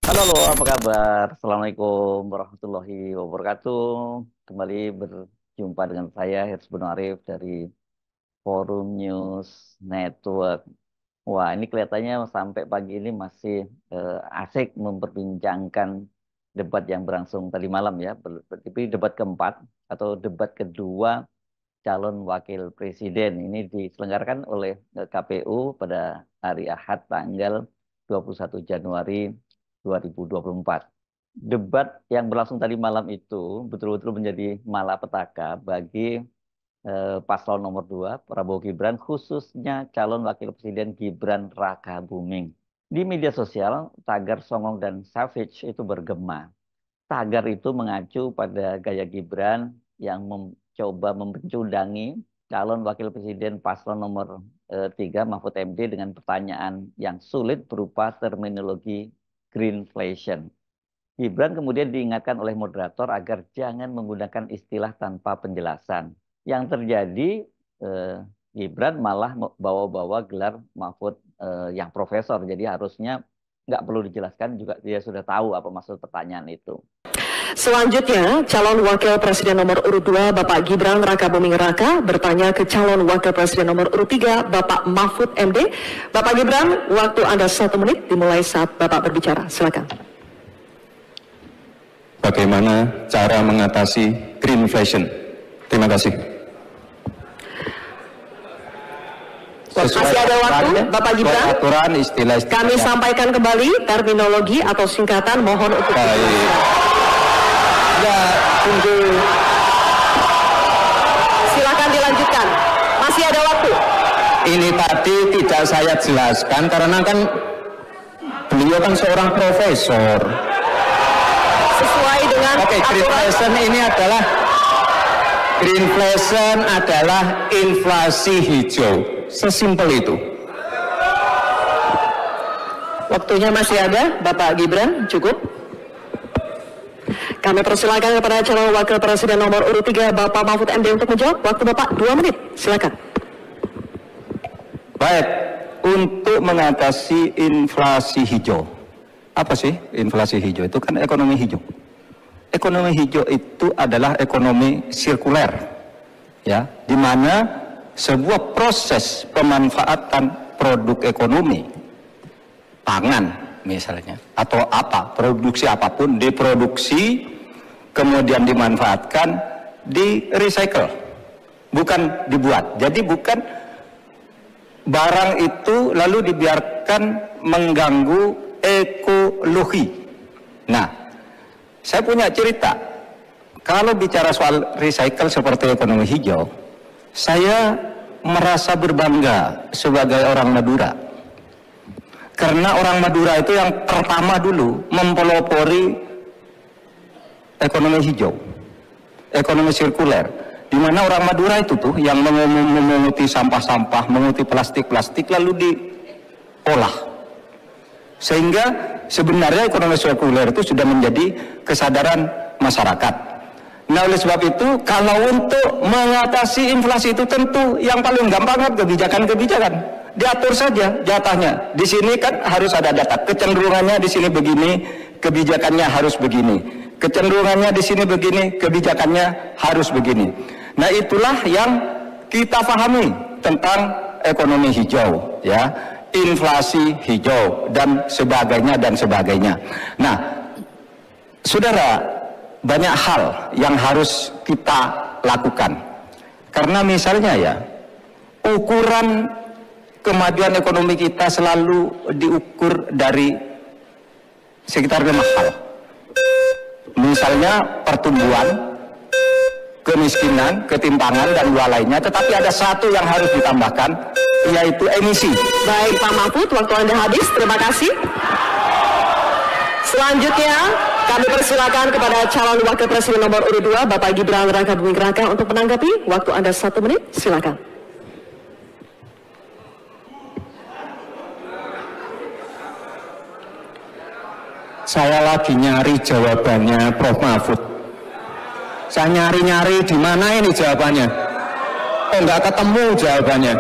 Halo, apa kabar? Assalamualaikum warahmatullahi wabarakatuh. Kembali berjumpa dengan saya, Hirsbun Arif dari Forum News Network. Wah, ini kelihatannya sampai pagi ini masih asik memperbincangkan debat yang berlangsung tadi malam ya. Tapi debat keempat atau debat kedua calon wakil presiden ini diselenggarakan oleh KPU pada hari Ahad tanggal 21 Januari 2024. Debat yang berlangsung tadi malam itu betul-betul menjadi malapetaka bagi paslon nomor 2 Prabowo Gibran, khususnya calon wakil presiden Gibran Rakabuming. Di media sosial, tagar songong dan savage itu bergema. Tagar itu mengacu pada gaya Gibran yang mencoba membencudangi calon wakil presiden paslon nomor 3 Mahfud MD dengan pertanyaan yang sulit berupa terminologi greenflation. Gibran kemudian diingatkan oleh moderator agar jangan menggunakan istilah tanpa penjelasan. Yang terjadi, eh, Gibran malah bawa-bawa gelar Mahfud yang profesor. Jadi harusnya nggak perlu dijelaskan, juga dia sudah tahu apa maksud pertanyaan itu. Selanjutnya, calon wakil presiden nomor urut 2 Bapak Gibran Rakabuming Raka bertanya ke calon wakil presiden nomor urut 3 Bapak Mahfud MD. Bapak Gibran, waktu Anda 1 menit dimulai saat Bapak berbicara. Silakan. Bagaimana cara mengatasi greenflation? Terima kasih. Masih ada waktu, Bapak Gibran. Aturan istilah. Kami sampaikan kembali terminologi atau singkatan, mohon untuk Ya, tunggu. Silakan dilanjutkan. Masih ada waktu. Ini tadi tidak saya jelaskan karena kan beliau kan seorang profesor. Sesuai dengan greenflation adalah inflasi hijau. Sesimpel itu. Waktunya masih ada, Bapak Gibran, cukup. Kami persilakan kepada calon wakil presiden nomor urut 3 Bapak Mahfud MD untuk menjawab. Waktu Bapak 2 menit, silakan. Baik, untuk mengatasi inflasi hijau. Apa sih inflasi hijau? Itu kan ekonomi hijau. Ekonomi hijau itu adalah ekonomi sirkuler, ya, di mana sebuah proses pemanfaatan produk ekonomi, pangan misalnya, atau apa, produksi apapun, diproduksi, kemudian dimanfaatkan, di recycle, bukan dibuat. Jadi bukan barang itu lalu dibiarkan mengganggu ekologi. Nah, saya punya cerita. Kalau bicara soal recycle seperti ekonomi hijau, saya merasa berbangga sebagai orang Madura. Karena orang Madura itu yang pertama dulu mempelopori ekonomi hijau, ekonomi sirkuler, di mana orang Madura itu tuh yang memunguti sampah-sampah, menguti plastik-plastik lalu diolah, sehingga sebenarnya ekonomi sirkuler itu sudah menjadi kesadaran masyarakat. Nah, oleh sebab itu, kalau untuk mengatasi inflasi itu tentu yang paling gampang kan kebijakan-kebijakan. Diatur saja jatahnya. Di sini kan harus ada data. Kecenderungannya di sini begini, kebijakannya harus begini. Kecenderungannya di sini begini, kebijakannya harus begini. Nah, itulah yang kita pahami tentang ekonomi hijau, ya, inflasi hijau dan sebagainya dan sebagainya. Nah, saudara, banyak hal yang harus kita lakukan. Karena misalnya ya, ukuran kemajuan ekonomi kita selalu diukur dari sekitar 5 hal. Misalnya pertumbuhan, kemiskinan, ketimpangan, dan dua lainnya. Tetapi ada satu yang harus ditambahkan, yaitu emisi. Baik Pak Mahfud, waktu Anda habis. Terima kasih. Selanjutnya, kami persilakan kepada calon wakil presiden nomor urut 2 Bapak Gibran Rakabuming Raka untuk menanggapi. Waktu Anda 1 menit, silakan. Saya lagi nyari jawabannya Prof. Mahfud. Saya nyari-nyari di mana ini jawabannya. Kok nggak ketemu jawabannya.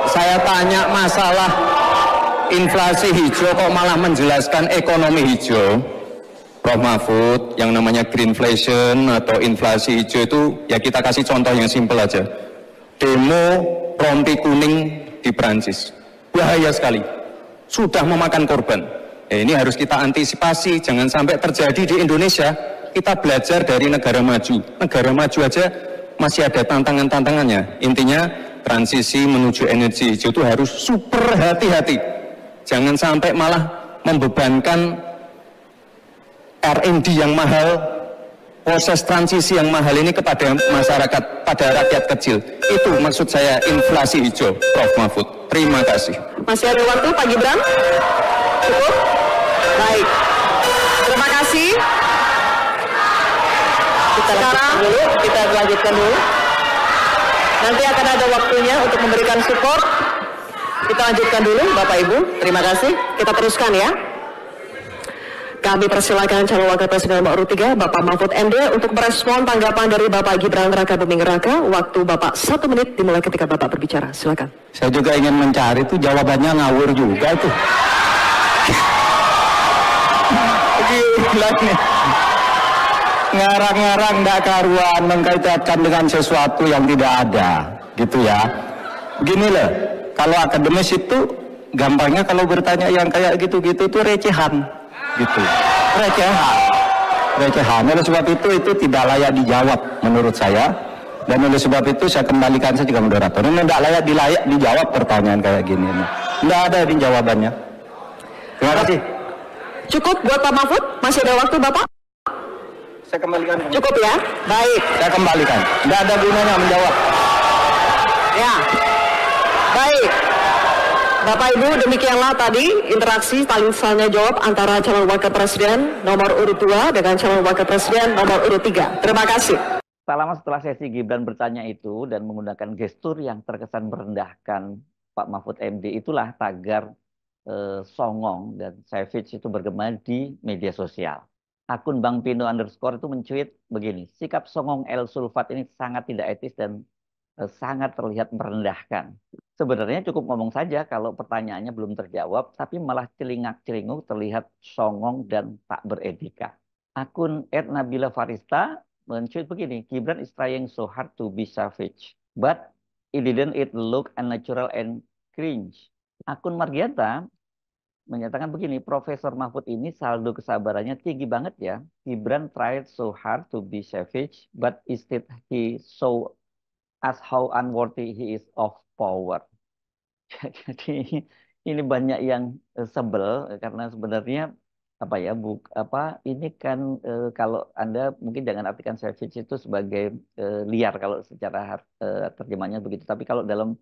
Saya tanya masalah inflasi hijau kok malah menjelaskan ekonomi hijau. Prof. Mahfud, yang namanya greenflation atau inflasi hijau itu ya kita kasih contoh yang simpel aja. Demo rompi kuning di Perancis, bahaya sekali, sudah memakan korban. Ini harus kita antisipasi, jangan sampai terjadi di Indonesia. Kita belajar dari negara maju. Negara maju aja masih ada tantangan-tantangannya. Intinya transisi menuju energi hijau itu harus super hati-hati. Jangan sampai malah membebankan R&D yang mahal, proses transisi yang mahal ini kepada masyarakat, pada rakyat kecil. Itu maksud saya inflasi hijau, Prof. Mahfud. Terima kasih. Masih ada waktu, Pak Gibran? Cukup? Baik. Terima kasih. Kita lanjutkan dulu. Nanti akan ada waktunya untuk memberikan support. Kita lanjutkan dulu, Bapak Ibu. Terima kasih. Kita teruskan ya. Kami persilakan calon wakil presiden nomor urut 3, Bapak Mahfud MD, untuk merespon tanggapan dari Bapak Gibran Rakabuming Raka. Waktu Bapak 1 menit dimulai ketika Bapak berbicara. Silakan. Saya juga ingin mencari itu jawabannya ngawur juga itu. Gila nih. Ngarang-ngarang nggak karuan mengkaitkan dengan sesuatu yang tidak ada, gitu ya. Begini loh, kalau akademis itu gampangnya kalau bertanya yang kayak gitu-gitu itu recehan. Gitu, recehan. Oleh sebab itu tidak layak dijawab menurut saya, dan oleh sebab itu saya kembalikan saja ke moderator. Ini tidak layak dijawab pertanyaan kayak gini. Tidak ada di jawabannya. Terima kasih. Cukup buat Pak Mahfud? Masih ada waktu Bapak? Saya kembalikan. Cukup ya? Baik. Saya kembalikan. Tidak ada gunanya menjawab. Ya. Baik. Bapak Ibu, demikianlah tadi interaksi paling tanya jawab antara calon wakil presiden nomor urut 2 dengan calon wakil presiden nomor urut 3. Terima kasih. Tak lama setelah sesi Gibran bertanya itu dan menggunakan gestur yang terkesan merendahkan Pak Mahfud MD, itulah tagar songong dan savage itu bergema di media sosial. Akun Bang Pino _ itu mencuit begini, sikap songong El Sulfat ini sangat tidak etis dan sangat terlihat merendahkan. Sebenarnya cukup ngomong saja kalau pertanyaannya belum terjawab, tapi malah celingak-celinguk terlihat songong dan tak beretika. Akun @Nabila Farista mencuit begini, Gibran is trying so hard to be savage, but it didn't look unnatural and cringe. Akun Margianta menyatakan begini, Profesor Mahfud ini saldo kesabarannya tinggi banget ya. Gibran tried so hard to be savage, but instead he saw as how unworthy he is of power. Jadi ini banyak yang sebel karena sebenarnya ini kan kalau Anda mungkin jangan artikan savage itu sebagai liar kalau secara terjemahnya begitu. Tapi kalau dalam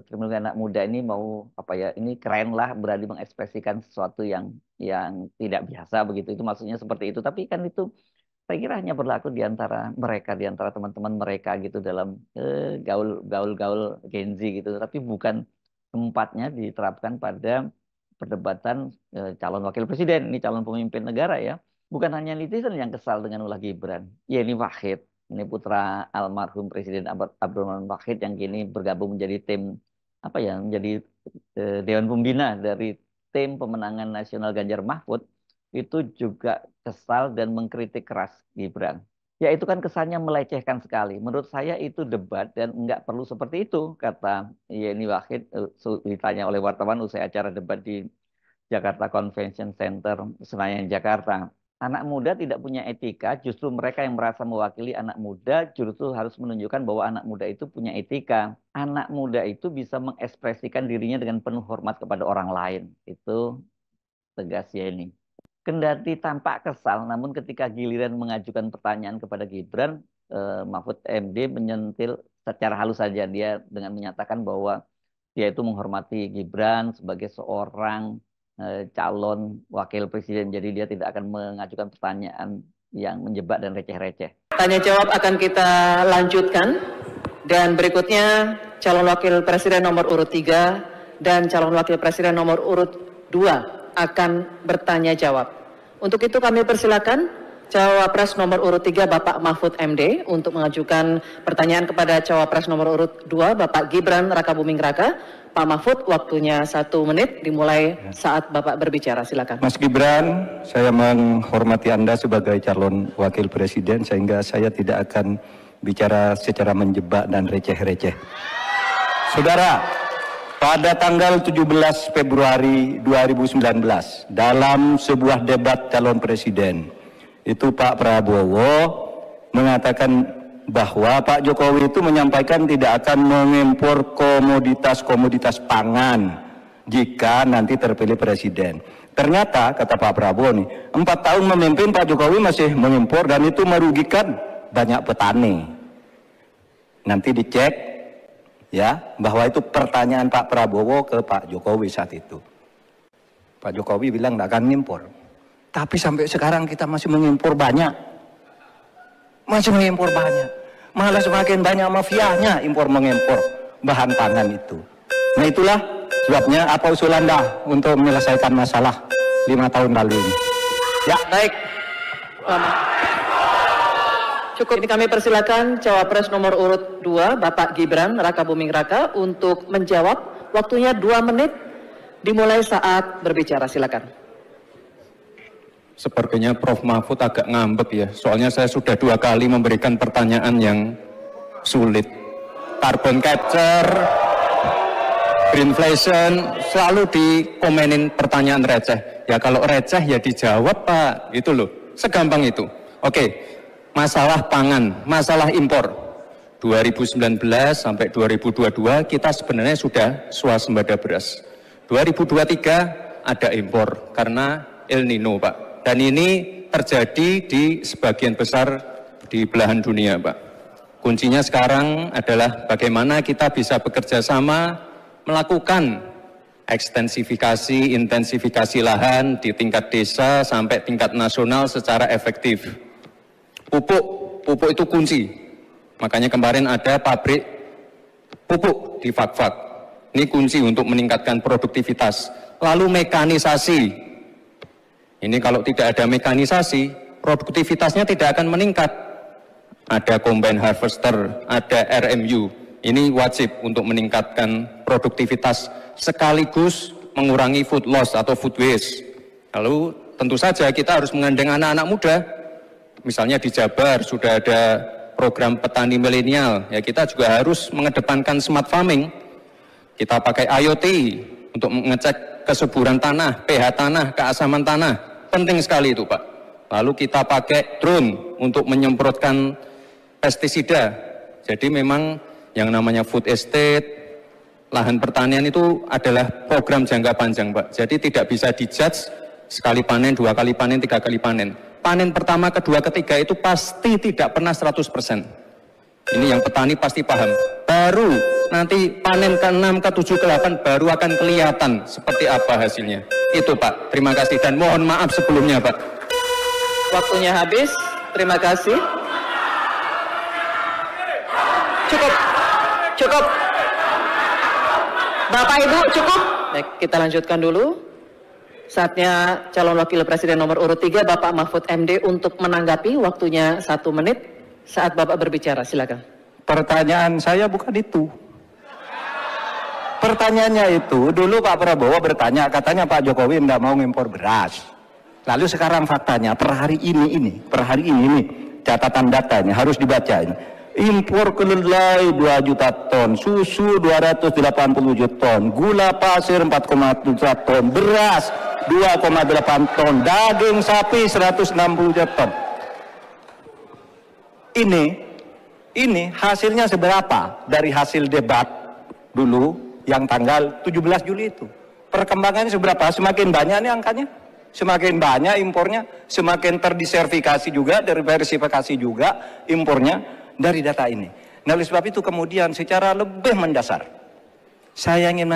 terminologi anak muda ini mau ini keren lah, berani mengekspresikan sesuatu yang tidak biasa begitu. Itu maksudnya seperti itu. Tapi kan itu saya kira hanya berlaku di antara mereka, di antara teman-teman mereka gitu dalam gaul Gen Z gitu. Tapi bukan tempatnya diterapkan pada perdebatan calon wakil presiden, ini calon pemimpin negara ya. Bukan hanya netizen yang kesal dengan ulah Gibran. Yeni Wahid, ini putra almarhum Presiden Abdurrahman Wahid yang kini bergabung menjadi tim menjadi Dewan Pembina dari tim pemenangan nasional Ganjar Mahfud, itu juga kesal dan mengkritik keras Gibran. Ya itu kan kesannya melecehkan sekali. Menurut saya itu debat dan nggak perlu seperti itu, kata Yeni Wahid ditanya oleh wartawan usai acara debat di Jakarta Convention Center, Senayan, Jakarta. Anak muda tidak punya etika, justru mereka yang merasa mewakili anak muda justru harus menunjukkan bahwa anak muda itu punya etika. Anak muda itu bisa mengekspresikan dirinya dengan penuh hormat kepada orang lain. Itu tegas Yeni. Kendati tampak kesal, namun ketika giliran mengajukan pertanyaan kepada Gibran, Mahfud MD menyentil secara halus saja dia dengan menyatakan bahwa dia itu menghormati Gibran sebagai seorang calon wakil presiden. Jadi dia tidak akan mengajukan pertanyaan yang menjebak dan receh-receh. Tanya jawab akan kita lanjutkan. Dan berikutnya calon wakil presiden nomor urut 3 dan calon wakil presiden nomor urut 2 akan bertanya jawab. Untuk itu kami persilakan Cawapres nomor urut 3 Bapak Mahfud MD untuk mengajukan pertanyaan kepada Cawapres nomor urut 2 Bapak Gibran Rakabuming Raka. Pak Mahfud, waktunya 1 menit dimulai saat Bapak berbicara. Silakan. Mas Gibran, saya menghormati Anda sebagai calon wakil presiden sehingga saya tidak akan bicara secara menjebak dan receh-receh. Saudara, pada tanggal 17 Februari 2019 dalam sebuah debat calon presiden, itu Pak Prabowo mengatakan bahwa Pak Jokowi itu menyampaikan tidak akan mengimpor komoditas-komoditas pangan jika nanti terpilih presiden. Ternyata kata Pak Prabowo nih, 4 tahun memimpin Pak Jokowi masih mengimpor dan itu merugikan banyak petani. Nanti dicek ya bahwa itu pertanyaan Pak Prabowo ke Pak Jokowi saat itu. Pak Jokowi bilang tidak akan mengimpor. Tapi sampai sekarang kita masih mengimpor banyak. Masih mengimpor banyak. Malah semakin banyak mafianya impor-mengimpor bahan pangan itu. Nah itulah sebabnya apa usul Anda untuk menyelesaikan masalah 5 tahun lalu ini. Ya, baik. Cukup, ini kami persilakan Cawapres nomor urut 2 Bapak Gibran Rakabuming Raka untuk menjawab. Waktunya 2 menit dimulai saat berbicara. Silakan. Sepertinya Prof. Mahfud agak ngambek ya, soalnya saya sudah 2 kali memberikan pertanyaan yang sulit. Carbon capture, greenflation, selalu dikomenin pertanyaan receh. Ya kalau receh ya dijawab Pak, itu loh, segampang itu. Oke, masalah pangan, masalah impor. 2019 sampai 2022 kita sebenarnya sudah swasembada beras. 2023 ada impor karena El Nino Pak. Dan ini terjadi di sebagian besar di belahan dunia, Pak. Kuncinya sekarang adalah bagaimana kita bisa bekerja sama melakukan ekstensifikasi, intensifikasi lahan di tingkat desa sampai tingkat nasional secara efektif. Pupuk itu kunci. Makanya kemarin ada pabrik pupuk di Fak-Fak. Ini kunci untuk meningkatkan produktivitas. Lalu mekanisasi. Ini kalau tidak ada mekanisasi, produktivitasnya tidak akan meningkat. Ada combine harvester, ada RMU. Ini wajib untuk meningkatkan produktivitas sekaligus mengurangi food loss atau food waste. Lalu tentu saja kita harus menggandeng anak-anak muda. Misalnya di Jabar sudah ada program petani milenial. Ya kita juga harus mengedepankan smart farming. Kita pakai IoT untuk mengecek kesuburan tanah, pH tanah, keasaman tanah. Penting sekali itu Pak. Lalu kita pakai drone untuk menyemprotkan pestisida. Jadi memang yang namanya food estate, lahan pertanian itu adalah program jangka panjang Pak. Jadi tidak bisa dijudge sekali panen, 2 kali panen, 3 kali panen. Panen pertama, kedua, ketiga itu pasti tidak pernah 100%. Ini yang petani pasti paham. Baru nanti panen ke-6, ke-7, ke-8 baru akan kelihatan seperti apa hasilnya. Itu Pak, terima kasih dan mohon maaf sebelumnya Pak. Waktunya habis, terima kasih. Cukup. Bapak Ibu cukup. Baik, kita lanjutkan dulu. Saatnya calon wakil presiden nomor urut 3 Bapak Mahfud MD untuk menanggapi. Waktunya 1 menit saat Bapak berbicara. Silakan. Pertanyaan saya bukan itu. Pertanyaannya itu, dulu Pak Prabowo bertanya, katanya Pak Jokowi tidak mau ngimpor beras. Lalu sekarang faktanya, per hari ini, catatan datanya harus dibaca ini. Impor kedelai 2 juta ton, susu 280 juta ton, gula pasir 4,7 ton, beras 2,8 ton, daging sapi 160 juta ton. Ini hasilnya seberapa dari hasil debat dulu yang tanggal 17 Juli itu. Perkembangannya seberapa? Semakin banyak nih angkanya. Semakin banyak impornya, semakin terdiversifikasi juga, diversifikasi juga impornya dari data ini. Nah, oleh sebab itu kemudian secara lebih mendasar, saya ingin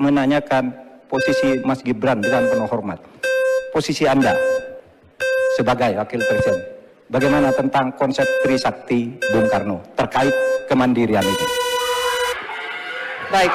menanyakan posisi Mas Gibran dengan penuh hormat. Posisi Anda sebagai wakil presiden, bagaimana tentang konsep Trisakti Bung Karno terkait kemandirian ini? Baik.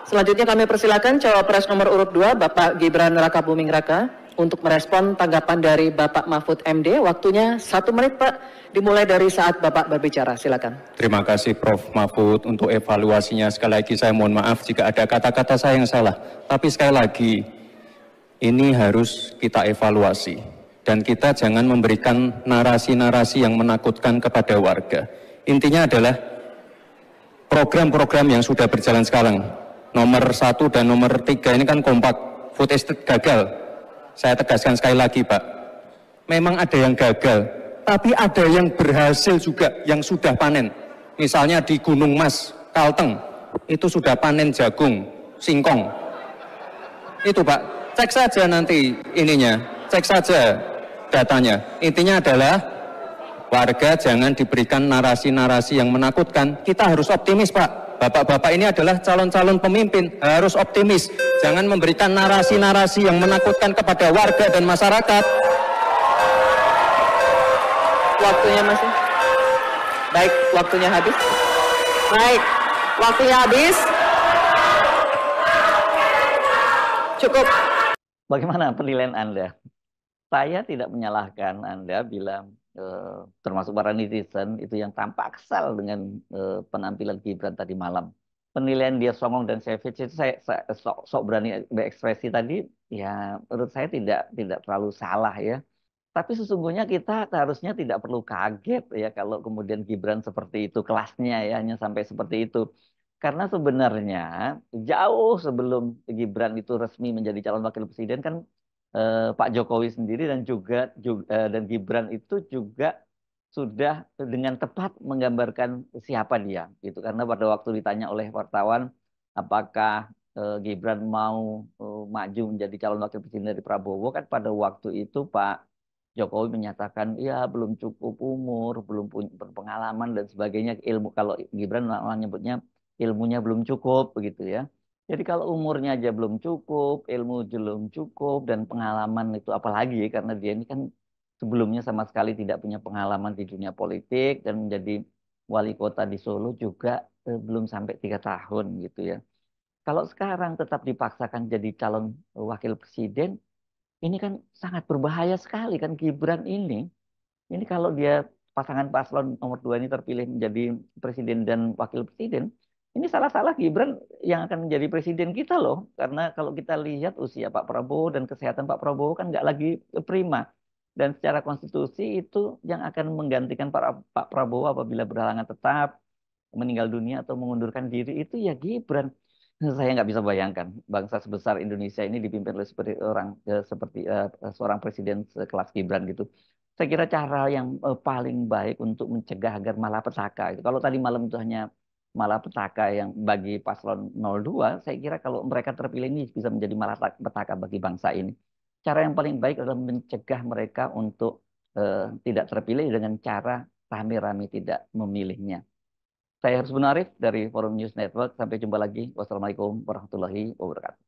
Selanjutnya kami persilakan Cawapres nomor urut 2 Bapak Gibran Rakabuming Raka untuk merespon tanggapan dari Bapak Mahfud MD. Waktunya 1 menit Pak, dimulai dari saat Bapak berbicara. Silakan. Terima kasih Prof. Mahfud untuk evaluasinya. Sekali lagi saya mohon maaf jika ada kata-kata saya yang salah. Tapi sekali lagi, ini harus kita evaluasi. Dan kita jangan memberikan narasi-narasi yang menakutkan kepada warga. Intinya adalah program-program yang sudah berjalan sekarang. Nomor 1 dan nomor 3 ini kan kompak, food estate gagal. Saya tegaskan sekali lagi Pak, memang ada yang gagal, tapi ada yang berhasil juga, yang sudah panen. Misalnya di Gunung Mas, Kalteng, itu sudah panen jagung, singkong. Itu Pak, cek saja nanti ininya, cek saja datanya. Intinya adalah warga jangan diberikan narasi-narasi yang menakutkan. Kita harus optimis Pak. Bapak-bapak ini adalah calon-calon pemimpin, harus optimis. Jangan memberikan narasi-narasi yang menakutkan kepada warga dan masyarakat. Waktunya masih? Baik, waktunya habis. Baik, waktunya habis. Cukup. Bagaimana penilaian Anda? Saya tidak menyalahkan Anda bila termasuk para netizen itu yang tampak kesal dengan penampilan Gibran tadi malam. Penilaian dia songong dan savage itu saya sok berani berekspresi tadi, ya menurut saya tidak terlalu salah ya. Tapi sesungguhnya kita seharusnya tidak perlu kaget ya kalau kemudian Gibran seperti itu kelasnya ya, hanya sampai seperti itu. Karena sebenarnya jauh sebelum Gibran itu resmi menjadi calon wakil presiden kan Pak Jokowi sendiri dan dan Gibran itu juga sudah dengan tepat menggambarkan siapa dia gitu, karena pada waktu ditanya oleh wartawan apakah Gibran mau maju menjadi calon wakil presiden dari Prabowo, kan pada waktu itu Pak Jokowi menyatakan ya belum cukup umur, belum punya berpengalaman dan sebagainya, ilmu, kalau Gibran orang nyebutnya ilmunya belum cukup begitu ya. Jadi kalau umurnya aja belum cukup, ilmu belum cukup, dan pengalaman itu apalagi karena dia ini kan sebelumnya sama sekali tidak punya pengalaman di dunia politik dan menjadi wali kota di Solo juga belum sampai 3 tahun gitu ya. Kalau sekarang tetap dipaksakan jadi calon wakil presiden, ini kan sangat berbahaya sekali kan Gibran ini. Ini kalau dia pasangan paslon nomor 2 ini terpilih menjadi presiden dan wakil presiden, ini salah-salah Gibran yang akan menjadi presiden kita loh. Karena kalau kita lihat usia Pak Prabowo dan kesehatan Pak Prabowo kan nggak lagi prima. Dan secara konstitusi itu yang akan menggantikan Pak Prabowo apabila berhalangan tetap, meninggal dunia atau mengundurkan diri itu ya Gibran. Saya nggak bisa bayangkan bangsa sebesar Indonesia ini dipimpin oleh seorang presiden sekelas Gibran gitu. Saya kira cara yang paling baik untuk mencegah agar malapetaka itu. Kalau tadi malam itu hanya malapetaka yang bagi paslon 02, saya kira kalau mereka terpilih ini bisa menjadi malapetaka bagi bangsa ini. Cara yang paling baik adalah mencegah mereka untuk tidak terpilih dengan cara rame-rame tidak memilihnya. Saya Harus Arif dari Forum News Network. Sampai jumpa lagi. Wassalamualaikum warahmatullahi wabarakatuh.